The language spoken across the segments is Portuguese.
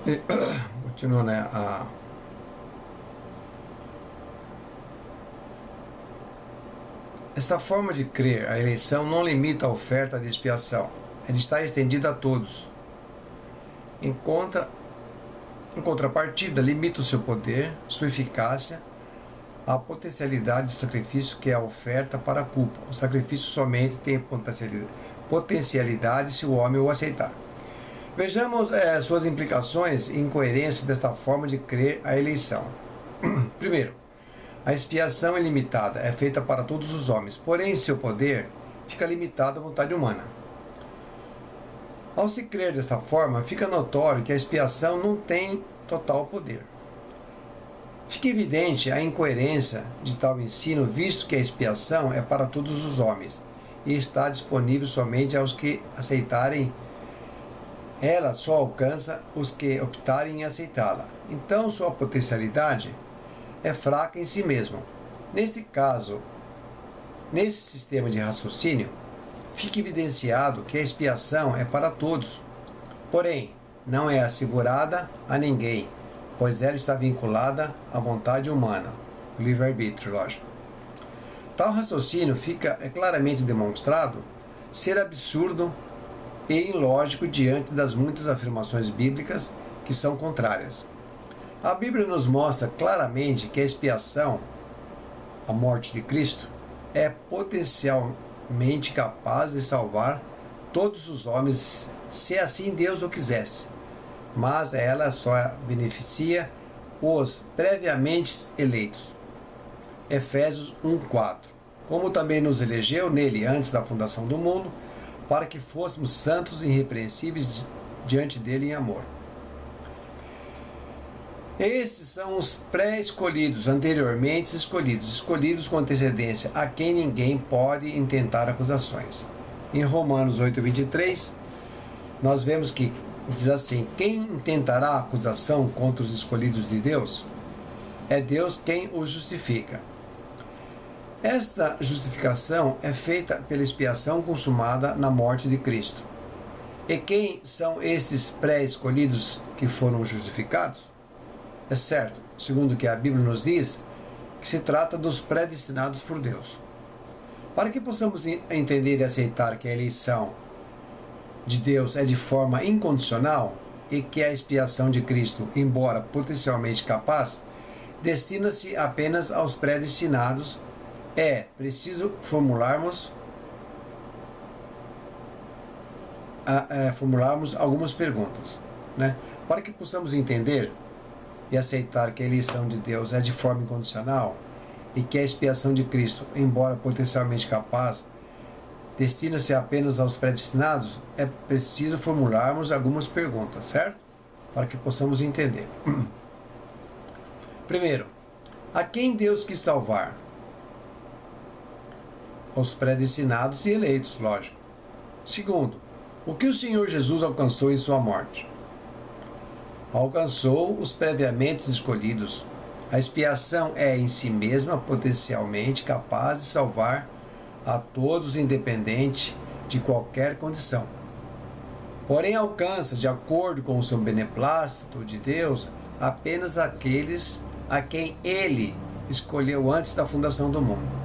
E, continua, né? Esta forma de crer a eleição não limita a oferta de expiação. Ela está estendida a todos. Em contrapartida, limita o seu poder, sua eficácia, a potencialidade do sacrifício que é a oferta para a culpa. O sacrifício somente tem potencialidade se o homem o aceitar. Vejamos suas implicações e incoerências desta forma de crer a eleição. Primeiro, a expiação ilimitada é feita para todos os homens, porém seu poder fica limitado à vontade humana. Ao se crer desta forma, fica notório que a expiação não tem total poder. Fica evidente a incoerência de tal ensino, visto que a expiação é para todos os homens e está disponível somente aos que aceitarem. Ela só alcança os que optarem em aceitá-la. Então, sua potencialidade é fraca em si mesma. Neste caso, nesse sistema de raciocínio, fica evidenciado que a expiação é para todos, porém, não é assegurada a ninguém, pois ela está vinculada à vontade humana, o livre-arbítrio, lógico. Tal raciocínio fica claramente demonstrado ser absurdo e ilógico diante das muitas afirmações bíblicas que são contrárias. A Bíblia nos mostra claramente que a expiação, a morte de Cristo, é potencialmente capaz de salvar todos os homens, se assim Deus o quisesse, mas ela só beneficia os previamente eleitos. Efésios 1:4. Como também nos elegeu nele antes da fundação do mundo, para que fôssemos santos e irrepreensíveis diante dele em amor. Estes são os pré-escolhidos, anteriormente escolhidos com antecedência, a quem ninguém pode intentar acusações. Em Romanos 8:23, nós vemos que diz assim: quem intentará acusação contra os escolhidos de Deus? É Deus quem os justifica. Esta justificação é feita pela expiação consumada na morte de Cristo. E quem são estes pré-escolhidos que foram justificados? É certo, segundo o que a Bíblia nos diz, que se trata dos predestinados por Deus. Para que possamos entender e aceitar que a eleição de Deus é de forma incondicional e que a expiação de Cristo, embora potencialmente capaz, destina-se apenas aos predestinados, é preciso formularmos algumas perguntas, né? Para que possamos entender e aceitar que a eleição de Deus é de forma incondicional e que a expiação de Cristo, embora potencialmente capaz, destina-se apenas aos predestinados, é preciso formularmos algumas perguntas, certo? Para que possamos entender. Primeiro, a quem Deus quis salvar? Aos predestinados e eleitos, lógico. Segundo, o que o Senhor Jesus alcançou em sua morte? Alcançou os previamente escolhidos. A expiação é em si mesma potencialmente capaz de salvar a todos, independente de qualquer condição. Porém, alcança, de acordo com o seu beneplácito de Deus, apenas aqueles a quem Ele escolheu antes da fundação do mundo.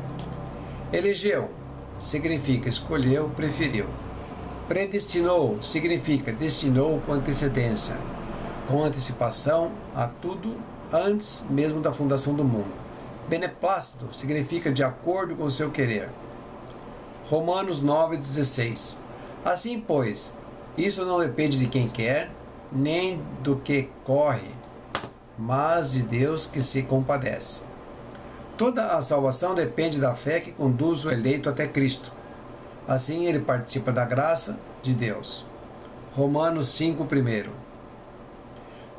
Elegeu significa escolheu, preferiu. Predestinou significa destinou com antecedência, com antecipação a tudo antes mesmo da fundação do mundo. Beneplácito significa de acordo com o seu querer. Romanos 9,16. Assim, pois, isso não depende de quem quer, nem do que corre, mas de Deus que se compadece. Toda a salvação depende da fé que conduz o eleito até Cristo. Assim, ele participa da graça de Deus. Romanos 5:1.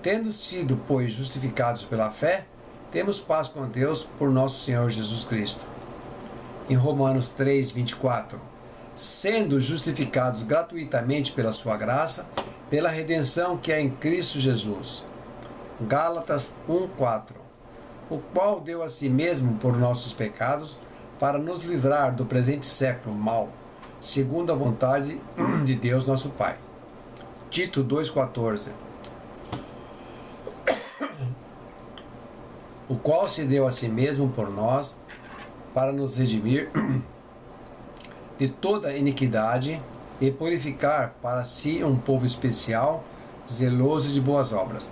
Tendo sido, pois, justificados pela fé, temos paz com Deus por nosso Senhor Jesus Cristo. Em Romanos 3:24. Sendo justificados gratuitamente pela sua graça, pela redenção que é em Cristo Jesus. Gálatas 1:4. O qual deu a si mesmo por nossos pecados, para nos livrar do presente século mau, segundo a vontade de Deus nosso Pai. Tito 2,14. o qual se deu a si mesmo por nós, para nos redimir de toda iniquidade e purificar para si um povo especial, zeloso de boas obras.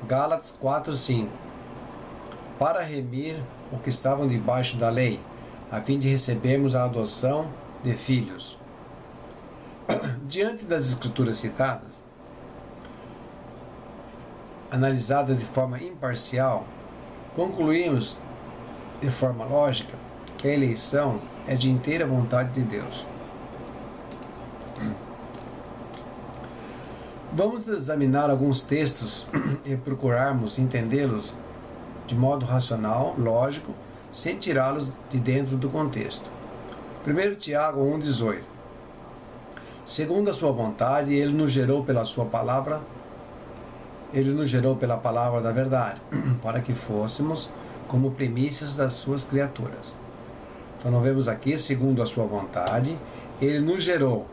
Gálatas 4:5. Para remir o que estavam debaixo da lei, a fim de recebermos a adoção de filhos. Diante das escrituras citadas, analisadas de forma imparcial, concluímos de forma lógica que a eleição é de inteira vontade de Deus. Vamos examinar alguns textos e procurarmos entendê-los de modo racional, lógico, sem tirá-los de dentro do contexto. 1 Tiago 1,18. Segundo a sua vontade, ele nos gerou pela sua palavra, ele nos gerou pela palavra da verdade, para que fôssemos como primícias das suas criaturas. Então nós vemos aqui, segundo a sua vontade, ele nos gerou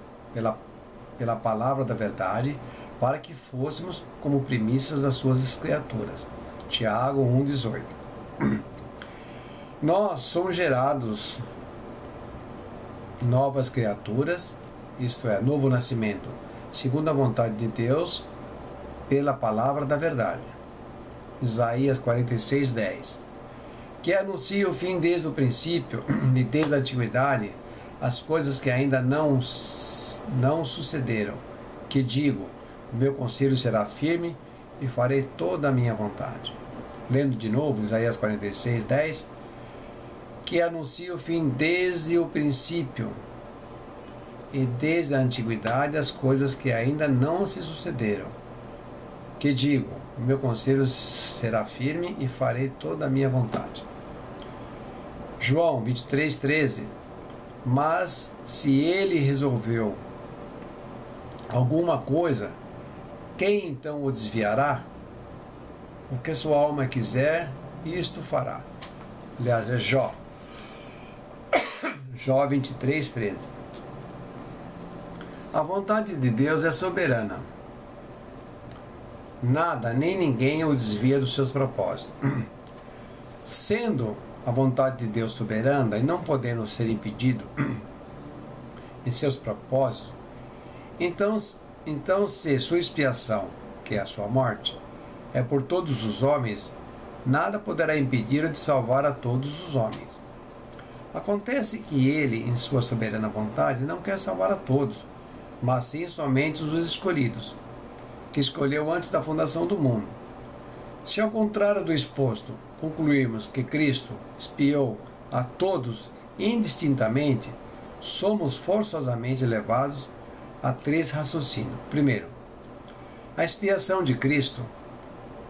pela palavra da verdade, para que fôssemos como primícias das suas criaturas. Tiago 1,18. Nós somos gerados novas criaturas, isto é, novo nascimento, segundo a vontade de Deus, pela palavra da verdade. Isaías 46:10. Que anuncia o fim desde o princípio e desde a antiguidade, as coisas que ainda não sucederam. Que digo, o meu conselho será firme e farei toda a minha vontade. Lendo de novo, Isaías 46:10. Que anuncia o fim desde o princípio e desde a antiguidade, as coisas que ainda não se sucederam. Que digo, o meu conselho será firme e farei toda a minha vontade. João 23:13. Mas se ele resolveu alguma coisa, quem então o desviará? O que sua alma quiser, isto fará. Aliás, é Jó. Jó 23:13. A vontade de Deus é soberana. Nada nem ninguém o desvia dos seus propósitos. Sendo a vontade de Deus soberana e não podendo ser impedido em seus propósitos, então se sua expiação, que é a sua morte, é por todos os homens, nada poderá impedir de salvar a todos os homens. Acontece que ele, em sua soberana vontade, não quer salvar a todos, mas sim somente os escolhidos, que escolheu antes da fundação do mundo. Se ao contrário do exposto, concluirmos que Cristo expiou a todos indistintamente, somos forçosamente levados a três raciocínios. Primeiro, a expiação de Cristo,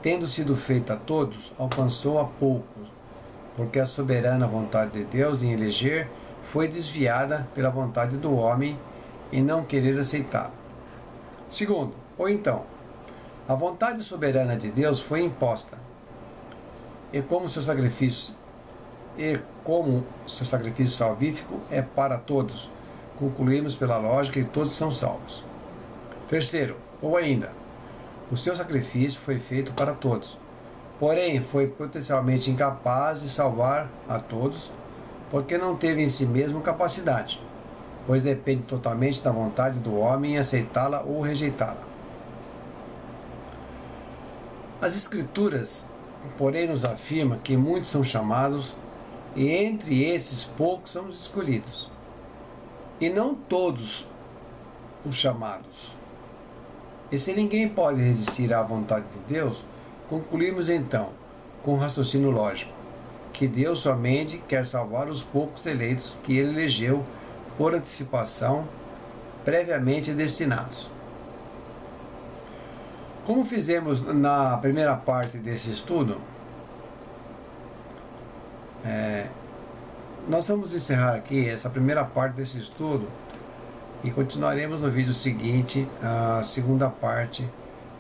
tendo sido feita a todos, alcançou a poucos, porque a soberana vontade de Deus em eleger foi desviada pela vontade do homem em não querer aceitá-la. Segundo, ou então, a vontade soberana de Deus foi imposta, e como seu sacrifício salvífico é para todos, concluímos pela lógica que todos são salvos. Terceiro, ou ainda, o seu sacrifício foi feito para todos, porém foi potencialmente incapaz de salvar a todos, porque não teve em si mesmo capacidade, pois depende totalmente da vontade do homem em aceitá-la ou rejeitá-la. As Escrituras, porém, nos afirmam que muitos são chamados, e entre esses poucos são os escolhidos, e não todos os chamados. E se ninguém pode resistir à vontade de Deus, concluímos então, com um raciocínio lógico, que Deus somente quer salvar os poucos eleitos que ele elegeu por antecipação, previamente destinados. Como fizemos na primeira parte desse estudo, nós vamos encerrar aqui essa primeira parte desse estudo e continuaremos no vídeo seguinte a segunda parte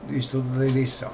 do estudo da eleição.